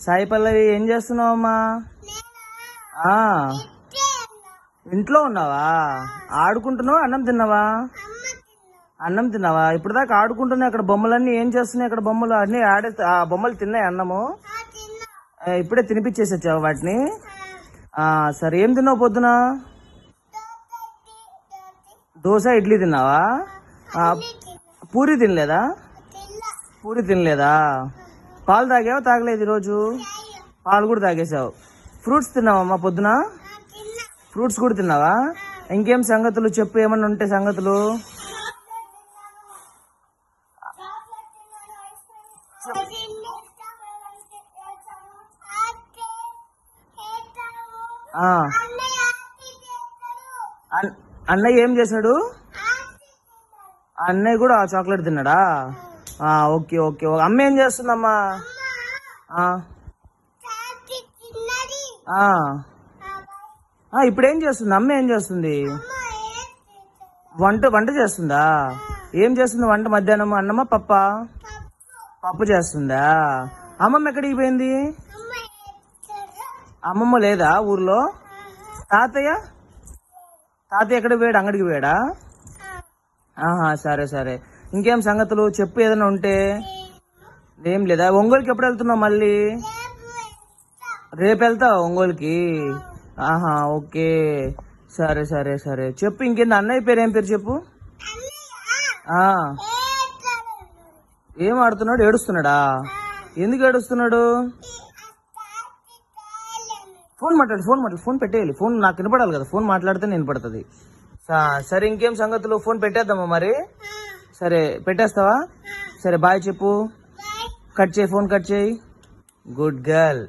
సాయి పల్లవి ఏం చేస్తున్నావు అమ్మా? ఇంట్లో ఉన్నావా? ఆడుకుంటున్నావా? అన్నం తిన్నావా? అన్నం తిన్నావా? ఇప్పుడు దాకా ఆడుకుంటున్నాయి. అక్కడ బొమ్మలన్నీ ఏం చేస్తున్నాయి? అక్కడ బొమ్మలు అన్ని ఆడే బొమ్మలు తిన్నాయి అన్నము? ఇప్పుడే తినిపించేసి వచ్చావు వాటిని? సరే, ఏం తిన్నావు పొద్దున? దోశ ఇడ్లీ తిన్నావా? పూరి తినలేదా? పూరి తినలేదా? పాలు తాగావా? తాగలేదు ఈరోజు? పాలు కూడా తాగేసావు. ఫ్రూట్స్ తిన్నావమ్మా పొద్దున? ఫ్రూట్స్ కూడా తిన్నావా? ఇంకేం సంగతులు చెప్పు, ఏమన్నా ఉంటే సంగతులు. అన్నయ్య ఏం చేశాడు? అన్నయ్య కూడా చాక్లెట్ తిన్నాడా? Okay okay. అమ్మ ఏం చేస్తుందమ్మా? ఇప్పుడు ఏం చేస్తుంది? అమ్మ ఏం చేస్తుంది? వంట చేస్తుందా? ఏం చేస్తుంది వంట? మధ్యాహ్నం అన్నమా పప్పా? పప్పు చేస్తుందా? అమ్మమ్మ ఎక్కడికి పోయింది? అమ్మమ్మ లేదా ఊర్లో? తాతయ్య ఎక్కడికి పోయాడు? అంగడికి పోయాడా? సరే సరే. ఇంకేం సంగతులు చెప్పు, ఏదైనా ఉంటే. ఏం లేదా? ఒంగోలుకి ఎప్పుడు వెళ్తున్నావు మళ్ళీ? రేపు వెళ్తావా ఒంగోలుకి? ఓకే. సరే సరే సరే. చెప్పు ఇంకేంది? అన్నయ్య పేరు ఏం పేరు చెప్పు. ఏం ఆడుతున్నాడు? ఏడుస్తున్నాడా? ఎందుకు ఏడుస్తున్నాడు? ఫోన్ పెట్టేయాలి. ఫోన్ నాకు వినపడాలి కదా. ఫోన్ మాట్లాడితే వినపడుతుంది. సరే, ఇంకేం సంగతులు? ఫోన్ పెట్టేద్దామా మరి? సరే, పెట్టేస్తావా? సరే, బాయ్ చెప్పు. కట్ చేయి, ఫోన్ కట్ చేయి. Good girl.